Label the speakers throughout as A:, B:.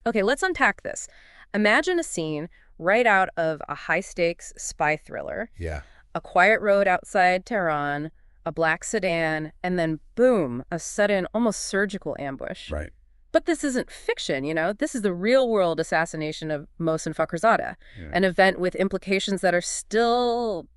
A: Okay, let's unpack this. Imagine a scene right out of a high-stakes spy thriller.
B: Yeah.
A: A quiet road outside Tehran, a black sedan, and then boom, a sudden, almost surgical ambush.
B: Right.
A: But this isn't fiction, you know? This is the real-world assassination of Mohsen Fakhrizade,
B: Yeah.
A: an event with implications that are still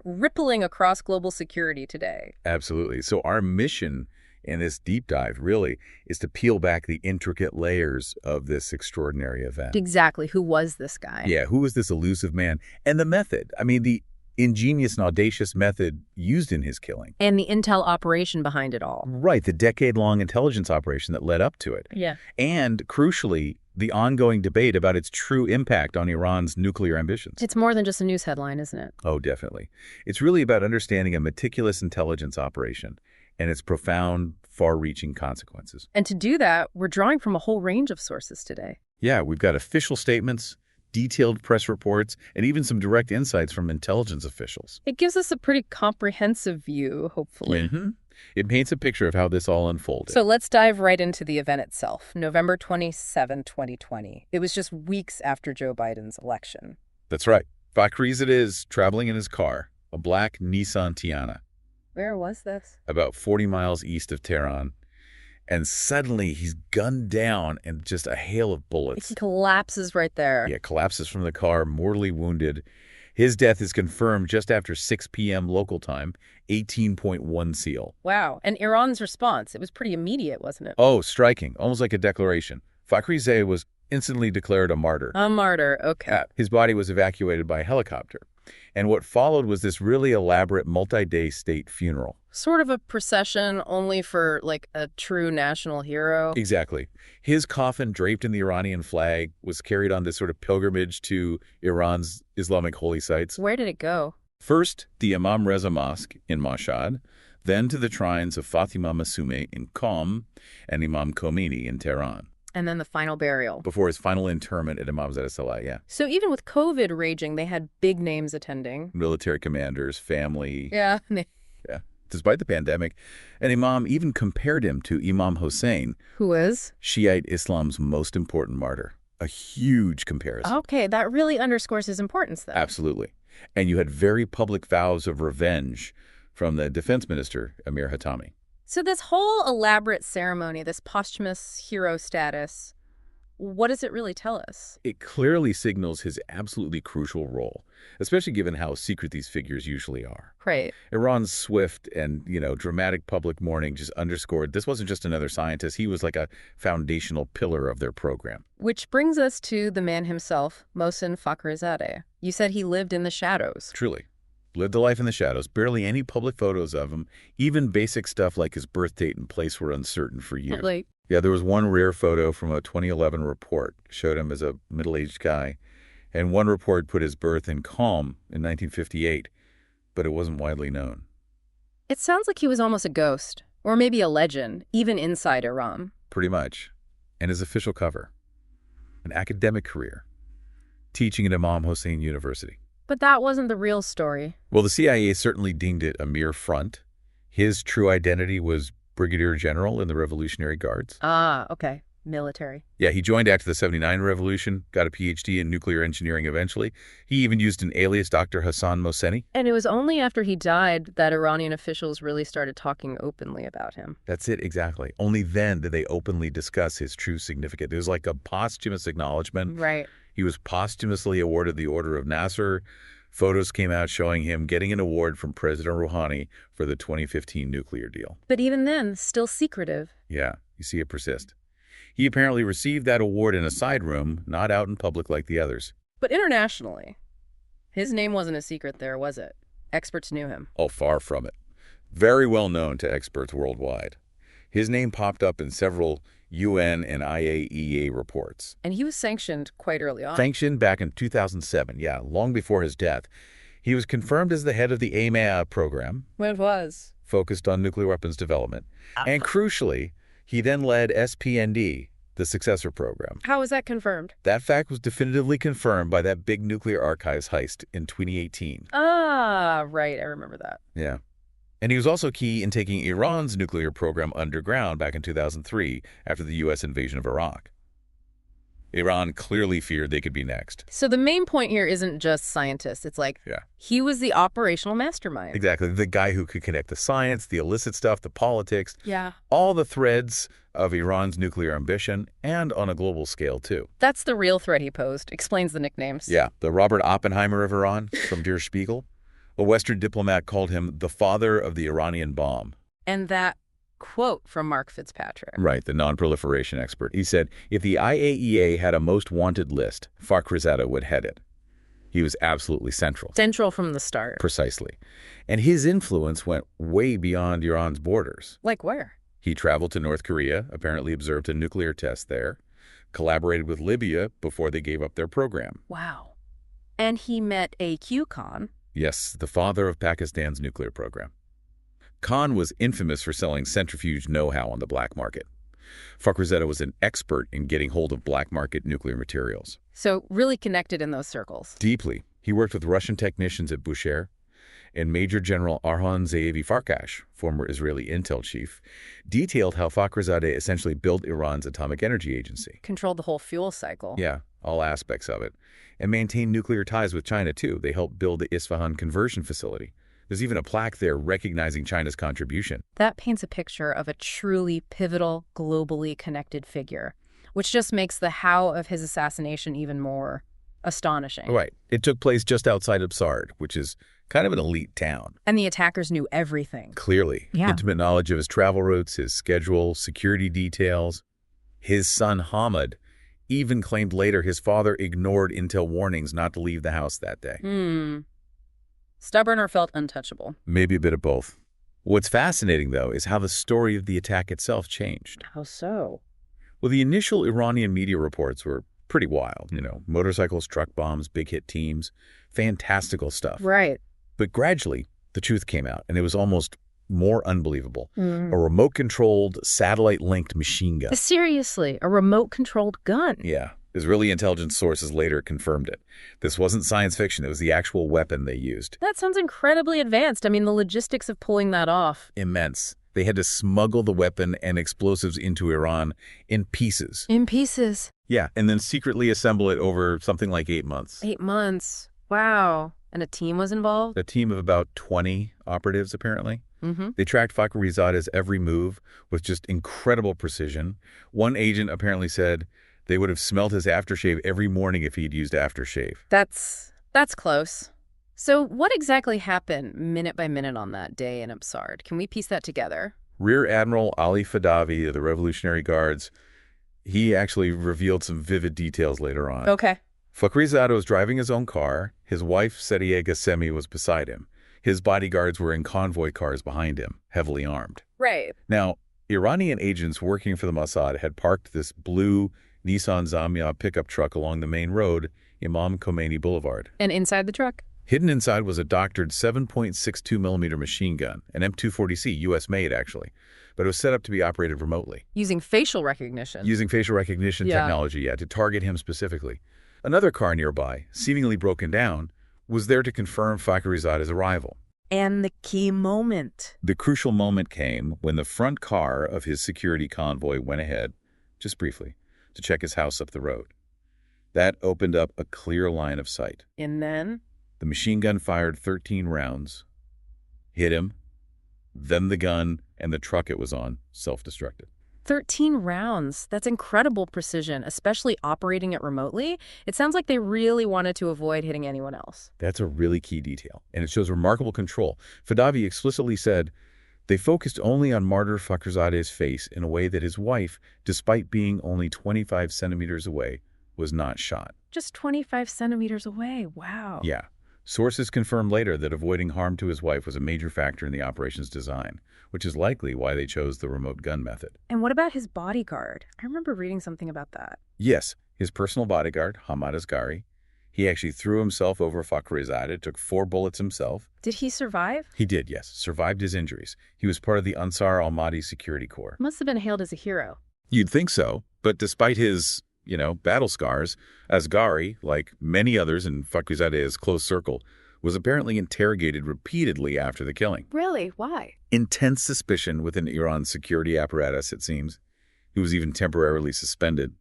A: rippling across global security today.
B: Absolutely. So our mission in this deep dive really is to peel back the intricate layers of this extraordinary event.
A: Exactly. Who was this guy?
B: Yeah, who was this elusive man? And the method. I mean, the ingenious and audacious method used in his killing.
A: And the intel operation behind it all.
B: Right, the decade-long intelligence operation that led up to it.
A: Yeah.
B: And, crucially, the ongoing debate about its true impact on Iran's nuclear ambitions.
A: It's more than just a news headline, isn't it?
B: Oh, definitely. It's really about understanding a meticulous intelligence operation and its profound, far-reaching consequences.
A: And to do that, we're drawing from a whole range of sources today.
B: Yeah, we've got official statements, detailed press reports, and even some direct insights from intelligence officials.
A: It gives us a pretty comprehensive view, hopefully.
B: Mm-hmm. It paints a picture of how this all unfolded.
A: So let's dive right into the event itself. November 27, 2020. It was just weeks after Joe Biden's election.
B: That's right. Fakhrizade is traveling in his car, a black Nissan Tiana,
A: Where was this?
B: about 40 miles east of Tehran. And suddenly he's gunned down and just a hail of bullets.
A: He collapses right there.
B: Yeah, collapses from the car, mortally wounded. His death is confirmed just after 6 p.m. local time, 18.1 seal.
A: Wow. And Iran's response, it was pretty immediate, wasn't it?
B: Oh, striking, almost like a declaration. Fakhrizade was instantly declared a martyr.
A: A martyr, okay.
B: His body was evacuated by helicopter. And what followed was this really elaborate multi-day state funeral.
A: Sort of a procession only for, like, a true national hero.
B: Exactly. His coffin, draped in the Iranian flag, was carried on this sort of pilgrimage to Iran's Islamic holy sites.
A: Where did it go?
B: First, the Imam Reza Mosque in Mashhad, then to the shrines of Fatima Masumeh in Qom and Imam Khomeini in Tehran.
A: And then the final burial.
B: Before his final interment at Imam Salah, yeah.
A: So even with COVID raging, they had big names attending.
B: Military commanders, family.
A: Yeah.
B: Yeah. Despite the pandemic, an imam even compared him to Imam Hussein,
A: Who is?
B: Shiite Islam's most important martyr. A huge comparison.
A: Okay, that really underscores his importance, though.
B: Absolutely. And you had very public vows of revenge from the defense minister, Amir Hatami.
A: So this whole elaborate ceremony, this posthumous hero status, what does it really tell us?
B: It clearly signals his absolutely crucial role, especially given how secret these figures usually are.
A: Right.
B: Iran's swift and, dramatic public mourning just underscored this wasn't just another scientist. He was like a foundational pillar of their program.
A: Which brings us to the man himself, Mohsen Fakhrizade. You said he lived in the shadows.
B: Truly. Lived a life in the shadows, barely any public photos of him. Even basic stuff like his birth date and place were uncertain for years. Yeah, there was one rare photo from a 2011 report, showed him as a middle-aged guy, and one report put his birth in Qom in 1958, but it wasn't widely known.
A: It sounds like he was almost a ghost, or maybe a legend, even inside Iran.
B: Pretty much. And his official cover, an academic career, teaching at Imam Hussein University.
A: But that wasn't the real story.
B: Well, the CIA certainly deemed it a mere front. His true identity was Brigadier General in the Revolutionary Guards.
A: Ah, okay. Military.
B: Yeah, he joined after the '79 revolution, got a PhD in nuclear engineering eventually. He even used an alias, Dr. Hassan Mohseni.
A: And it was only after he died that Iranian officials really started talking openly about him.
B: That's it, exactly. Only then did they openly discuss his true significance. It was like a posthumous acknowledgement.
A: Right.
B: He was posthumously awarded the Order of Nasser. Photos came out showing him getting an award from President Rouhani for the 2015 nuclear deal.
A: But even then, still secretive.
B: Yeah, you see it persist. He apparently received that award in a side room, not out in public like the others.
A: But internationally, his name wasn't a secret there, was it? Experts knew him.
B: Oh, far from it. Very well known to experts worldwide. His name popped up in several UN and IAEA reports.
A: And he was sanctioned quite early on.
B: Sanctioned back in 2007, yeah, long before his death. He was confirmed as the head of the AMEA program.
A: It was.
B: Focused on nuclear weapons development. And crucially, he then led SPND, the successor program.
A: How was that confirmed?
B: That fact was definitively confirmed by that big nuclear archives heist in 2018.
A: Ah, right. I remember that.
B: Yeah. And he was also key in taking Iran's nuclear program underground back in 2003 after the U.S. invasion of Iraq. Iran clearly feared they could be next.
A: So the main point here isn't just scientists. It's like he was the operational mastermind.
B: Exactly. The guy who could connect the science, the illicit stuff, the politics,
A: Yeah.
B: all the threads of Iran's nuclear ambition, and on a global scale, too.
A: That's the real threat he posed. Explains the nicknames.
B: Yeah. The Robert Oppenheimer of Iran from Der Spiegel. A Western diplomat called him the father of the Iranian bomb.
A: And that quote from Mark Fitzpatrick.
B: Right, the non-proliferation expert. He said, if the IAEA had a most wanted list, Fakhrizade would head it. He was absolutely central.
A: Central from the start.
B: Precisely. And his influence went way beyond Iran's borders.
A: Like where?
B: He traveled to North Korea, apparently observed a nuclear test there, collaborated with Libya before they gave up their program.
A: Wow. And he met A.Q. Khan.
B: Yes, the father of Pakistan's nuclear program. Khan was infamous for selling centrifuge know-how on the black market. Fakhrizade was an expert in getting hold of black market nuclear materials.
A: So really connected in those circles.
B: Deeply. He worked with Russian technicians at Bushehr, and Major General Arhan Zeevi Farkash, former Israeli intel chief, detailed how Fakhrizade essentially built Iran's atomic energy agency.
A: Controlled the whole fuel cycle.
B: Yeah, all aspects of it. And maintained nuclear ties with China, too. They helped build the Isfahan conversion facility. There's even a plaque there recognizing China's contribution.
A: That paints a picture of a truly pivotal, globally connected figure, which just makes the how of his assassination even more astonishing.
B: Right. It took place just outside Absard, which is kind of an elite town.
A: And the attackers knew everything.
B: Clearly.
A: Yeah.
B: Intimate knowledge of his travel routes, his schedule, security details. His son, Hamid, even claimed later his father ignored intel warnings not to leave the house that day.
A: Stubborn or felt untouchable?
B: Maybe a bit of both. What's fascinating, though, is how the story of the attack itself changed.
A: How so?
B: Well, the initial Iranian media reports were pretty wild. Motorcycles, truck bombs, big hit teams, fantastical stuff.
A: Right.
B: But gradually, the truth came out, and it was almost more unbelievable. A remote-controlled, satellite-linked machine gun.
A: Seriously, a remote-controlled gun?
B: Yeah. Israeli intelligence sources later confirmed it. This wasn't science fiction. It was the actual weapon they used.
A: That sounds incredibly advanced. I mean, the logistics of pulling that off.
B: Immense. They had to smuggle the weapon and explosives into Iran in pieces.
A: In pieces?
B: Yeah, and then secretly assemble it over something like 8 months.
A: 8 months. Wow. And a team was involved?
B: A team of about 20 operatives, apparently. They tracked Fakhrizade's every move with just incredible precision. One agent apparently said they would have smelled his aftershave every morning if he'd used aftershave.
A: That's close. So what exactly happened minute by minute on that day in Absard? Can we piece that together?
B: Rear Admiral Ali Fadavi of the Revolutionary Guards, he actually revealed some vivid details later on.
A: Okay.
B: Fakhrizade was driving his own car. His wife, Sadiya Gassemi, was beside him. His bodyguards were in convoy cars behind him, heavily armed.
A: Right.
B: Now, Iranian agents working for the Mossad had parked this blue Nissan Zamya pickup truck along the main road, Imam Khomeini Boulevard.
A: And inside the truck?
B: Hidden inside was a doctored 7.62 millimeter machine gun, an M240C, U.S.-made, actually. But it was set up to be operated remotely.
A: Using facial recognition.
B: Using facial recognition technology, to target him specifically. Another car nearby, seemingly broken down, was there to confirm Fakhrizade's arrival.
A: And the key moment.
B: The crucial moment came when the front car of his security convoy went ahead, just briefly, to check his house up the road. That opened up a clear line of sight.
A: And then?
B: The machine gun fired 13 rounds, hit him, then the gun and the truck it was on self-destructed.
A: 13 rounds. That's incredible precision, especially operating it remotely. It sounds like they really wanted to avoid hitting anyone else.
B: That's a really key detail, and it shows remarkable control. Fadavi explicitly said they focused only on martyr Fakhrizade's face in a way that his wife, despite being only 25 centimeters away, was not shot.
A: Just 25 centimeters away. Wow.
B: Yeah. Sources confirmed later that avoiding harm to his wife was a major factor in the operation's design, which is likely why they chose the remote gun method.
A: And what about his bodyguard? I remember reading something about that.
B: Yes, his personal bodyguard, Hamad Asghari. He actually threw himself over Fakhrizade, took 4 bullets himself.
A: Did he survive?
B: He did, yes. Survived his injuries. He was part of the Ansar al-Mahdi security corps.
A: Must have been hailed as a hero.
B: You'd think so, but despite his battle scars, Asghari, like many others in Fakhrizade's close circle, was apparently interrogated repeatedly after the killing.
A: Really? Why?
B: Intense suspicion within Iran's security apparatus, it seems. He was even temporarily suspended.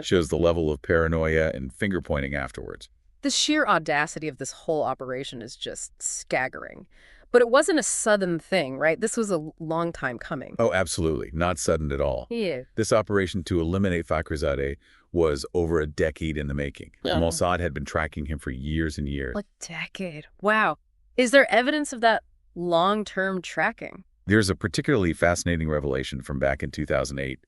B: Shows the level of paranoia and finger-pointing afterwards.
A: The sheer audacity of this whole operation is just staggering. But it wasn't a sudden thing, right? This was a long time coming.
B: Oh, absolutely. Not sudden at all.
A: Yeah.
B: This operation to eliminate Fakhrizade was over a decade in the making.
A: Yeah.
B: Mossad had been tracking him for years and years.
A: A decade. Wow. Is there evidence of that long-term tracking?
B: There's a particularly fascinating revelation from back in 2008.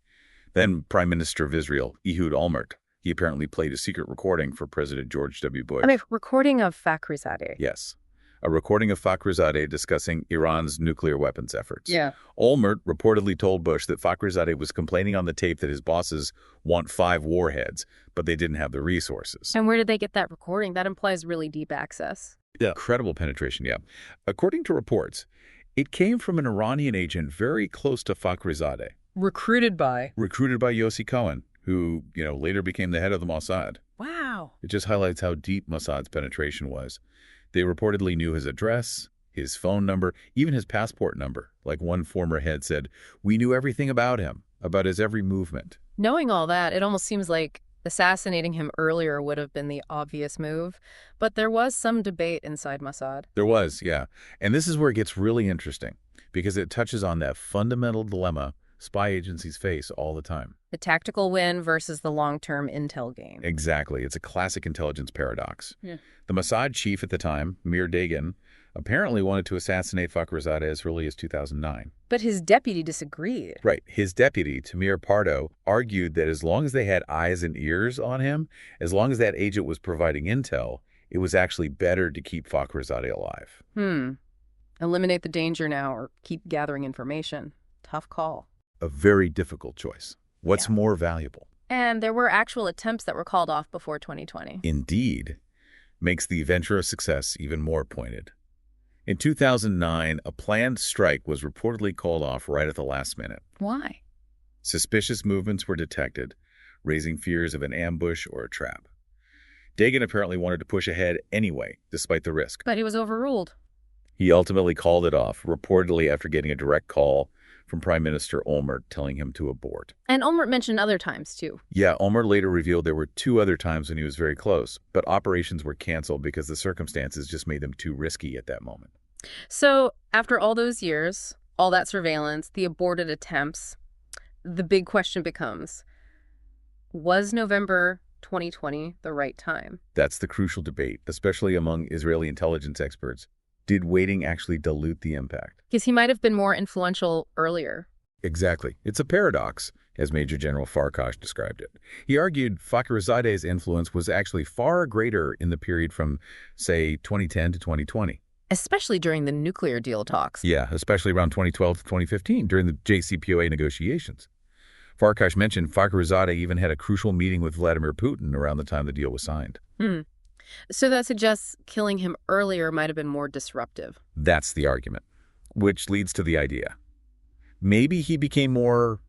B: Then Prime Minister of Israel, Ehud Olmert, he apparently played a secret recording for President George W. Bush.
A: I mean, recording of Fakhrizade.
B: Yes. A recording of Fakhrizade discussing Iran's nuclear weapons efforts.
A: Yeah.
B: Olmert reportedly told Bush that Fakhrizade was complaining on the tape that his bosses want 5 warheads, but they didn't have the resources.
A: And where did they get that recording? That implies really deep access.
B: Yeah. Incredible penetration, yeah. According to reports, it came from an Iranian agent very close to Fakhrizade.
A: Recruited by
B: Yossi Cohen, who, later became the head of the Mossad.
A: Wow.
B: It just highlights how deep Mossad's penetration was. They reportedly knew his address, his phone number, even his passport number. Like one former head said, we knew everything about him, about his every movement.
A: Knowing all that, it almost seems like assassinating him earlier would have been the obvious move. But there was some debate inside Mossad.
B: There was, yeah. And this is where it gets really interesting, because it touches on that fundamental dilemma spy agencies face all the time.
A: The tactical win versus the long-term intel gain.
B: Exactly. It's a classic intelligence paradox.
A: Yeah.
B: The Mossad chief at the time, Mir Dagan, apparently wanted to assassinate Fakhrizade as early as 2009.
A: But his deputy disagreed.
B: Right. His deputy, Tamir Pardo, argued that as long as they had eyes and ears on him, as long as that agent was providing intel, it was actually better to keep Fakhrizade alive.
A: Eliminate the danger now or keep gathering information. Tough call.
B: A very difficult choice. What's more valuable?
A: And there were actual attempts that were called off before 2020.
B: Indeed. Makes the venture a success even more pointed. In 2009, a planned strike was reportedly called off right at the last minute.
A: Why?
B: Suspicious movements were detected, raising fears of an ambush or a trap. Dagan apparently wanted to push ahead anyway, despite the risk.
A: But he was overruled.
B: He ultimately called it off, reportedly after getting a direct call from Prime Minister Olmert telling him to abort.
A: And Olmert mentioned other times, too.
B: Yeah, Olmert later revealed there were 2 other times when he was very close, but operations were canceled because the circumstances just made them too risky at that moment.
A: So, after all those years, all that surveillance, the aborted attempts, the big question becomes, was November 2020 the right time?
B: That's the crucial debate, especially among Israeli intelligence experts. Did waiting actually dilute the impact?
A: Because he might have been more influential earlier.
B: Exactly. It's a paradox, as Major General Farkash described it. He argued Fakhrizade's influence was actually far greater in the period from, say, 2010 to 2020.
A: Especially during the nuclear deal talks.
B: Yeah, especially around 2012 to 2015, during the JCPOA negotiations. Farkash mentioned Fakhrizade even had a crucial meeting with Vladimir Putin around the time the deal was signed.
A: So that suggests killing him earlier might have been more disruptive.
B: That's the argument, which leads to the idea. Maybe he became more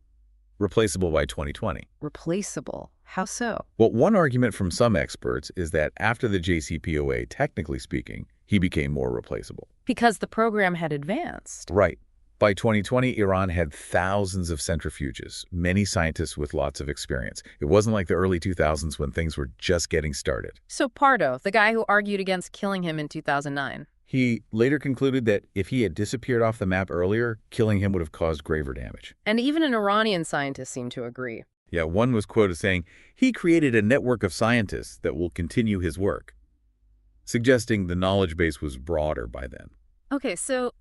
B: replaceable by 2020.
A: Replaceable? How so?
B: Well, one argument from some experts is that after the JCPOA, technically speaking, he became more replaceable.
A: Because the program had advanced.
B: Right. By 2020, Iran had thousands of centrifuges, many scientists with lots of experience. It wasn't like the early 2000s when things were just getting started.
A: So Pardo, the guy who argued against killing him in 2009.
B: He later concluded that if he had disappeared off the map earlier, killing him would have caused graver damage.
A: And even an Iranian scientist seemed to agree.
B: Yeah, one was quoted saying, he created a network of scientists that will continue his work, suggesting the knowledge base was broader by then.
A: Okay, so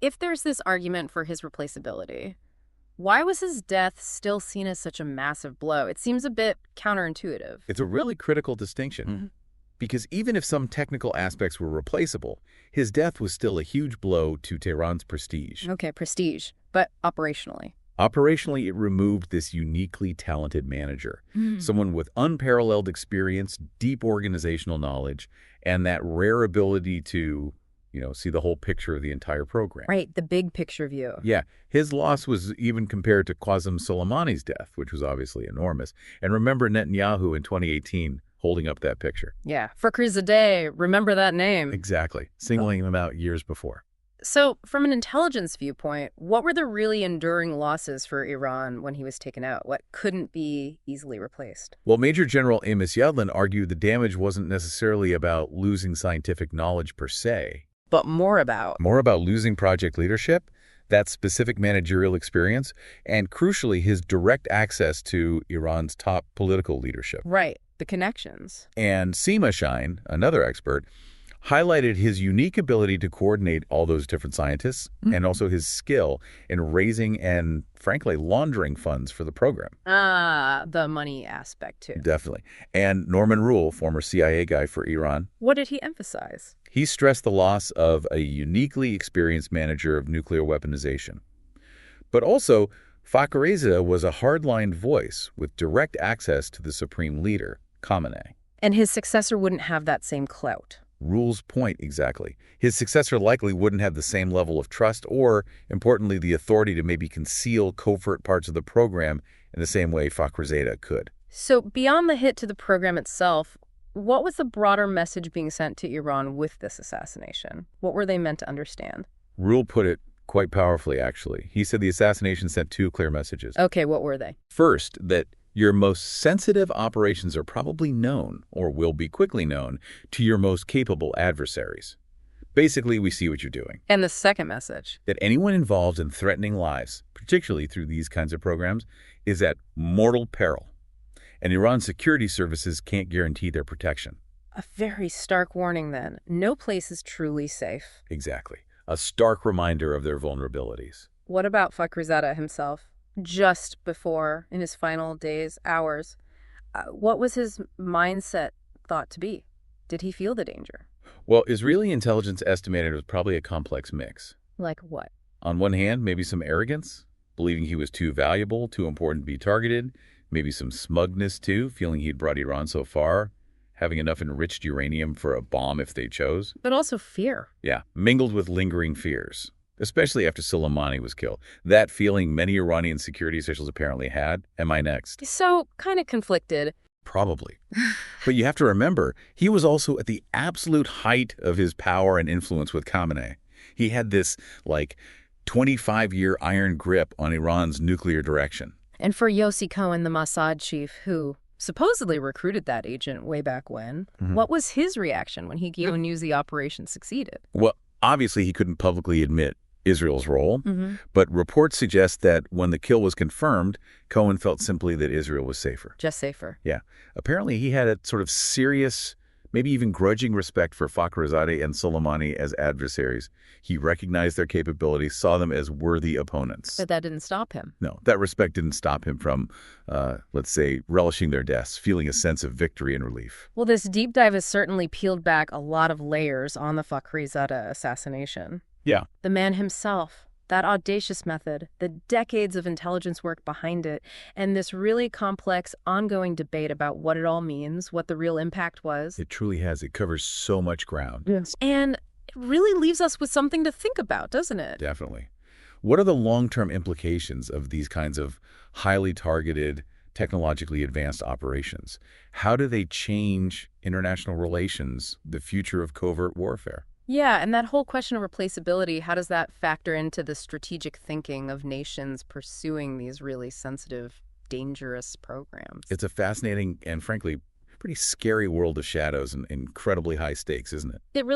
A: if there's this argument for his replaceability, why was his death still seen as such a massive blow? It seems a bit counterintuitive.
B: It's a really critical distinction. Because even if some technical aspects were replaceable, his death was still a huge blow to Tehran's prestige.
A: Okay, prestige, but operationally.
B: Operationally, it removed this uniquely talented manager, someone with unparalleled experience, deep organizational knowledge, and that rare ability to, see the whole picture of the entire program.
A: Right, the big picture view.
B: Yeah, his loss was even compared to Qasem Soleimani's death, which was obviously enormous. And remember Netanyahu in 2018 holding up that picture.
A: Yeah, Fakhrizade, remember that name.
B: Exactly, singling him out years before.
A: So, from an intelligence viewpoint, what were the really enduring losses for Iran when he was taken out? What couldn't be easily replaced?
B: Well, Major General Amos Yudlin argued the damage wasn't necessarily about losing scientific knowledge per se.
A: But more about
B: More about losing project leadership, that specific managerial experience, and crucially, his direct access to Iran's top political leadership.
A: right, the connections.
B: And Seema Shine, another expert, highlighted his unique ability to coordinate all those different scientists and also his skill in raising and, frankly, laundering funds for the program.
A: The money aspect, too.
B: Definitely. And Norman Rule, former CIA guy for Iran,
A: What did he emphasize?
B: he stressed the loss of a uniquely experienced manager of nuclear weaponization. But also, Fakhrizade was a hardline voice with direct access to the supreme leader, Khamenei.
A: And his successor wouldn't have that same clout.
B: Rule's point exactly. His successor likely wouldn't have the same level of trust or, importantly, the authority to maybe conceal covert parts of the program in the same way Fakhrizade could.
A: So beyond the hit to the program itself, what was the broader message being sent to Iran with this assassination? What were they meant to understand?
B: Rule put it quite powerfully, actually. He said the assassination sent two clear messages.
A: Okay, what were they?
B: First, that your most sensitive operations are probably known, or will be quickly known, to your most capable adversaries. Basically, we see what you're doing.
A: And the second message?
B: That anyone involved in threatening lives, particularly through these kinds of programs, is at mortal peril. And Iran's security services can't guarantee their protection.
A: A very stark warning, then. No place is truly safe.
B: Exactly. A stark reminder of their vulnerabilities.
A: What about Fakhrizade himself? Just before, in his final days, hours, what was his mindset thought to be? Did he feel the danger?
B: Well, Israeli intelligence estimated it was probably a complex mix.
A: Like what?
B: On one hand, maybe some arrogance, believing he was too valuable, too important to be targeted. Maybe some smugness, too, feeling he'd brought Iran so far, having enough enriched uranium for a bomb if they chose.
A: But also fear.
B: Yeah, mingled with lingering fears, especially after Soleimani was killed. That feeling many Iranian security officials apparently had. Am I next?
A: So, kind of conflicted.
B: Probably. But you have to remember, he was also at the absolute height of his power and influence with Khamenei. He had this, 25-year iron grip on Iran's nuclear direction.
A: And for Yossi Cohen, the Mossad chief, who supposedly recruited that agent way back when, what was his reaction when he knew the operation succeeded?
B: Well, obviously he couldn't publicly admit Israel's role, but reports suggest that when the kill was confirmed, Cohen felt simply that Israel was safer.
A: Just safer.
B: Yeah. Apparently he had a sort of serious, maybe even grudging respect for Fakhrizade and Soleimani as adversaries. He recognized their capabilities, saw them as worthy opponents.
A: But that didn't stop him.
B: No, that respect didn't stop him from, let's say, relishing their deaths, feeling a sense of victory and relief.
A: Well, this deep dive has certainly peeled back a lot of layers on the Fakhrizade assassination.
B: Yeah.
A: The man himself, that audacious method, the decades of intelligence work behind it, and this really complex, ongoing debate about what it all means, what the real impact was.
B: It truly has. It covers so much ground.
A: Yes. And it really leaves us with something to think about, doesn't it?
B: Definitely. What are the long-term implications of these kinds of highly targeted, technologically advanced operations? How do they change international relations, the future of covert warfare?
A: Yeah, and that whole question of replaceability, how does that factor into the strategic thinking of nations pursuing these really sensitive, dangerous programs?
B: It's a fascinating and, frankly, pretty scary world of shadows and incredibly high stakes, isn't it?
A: It really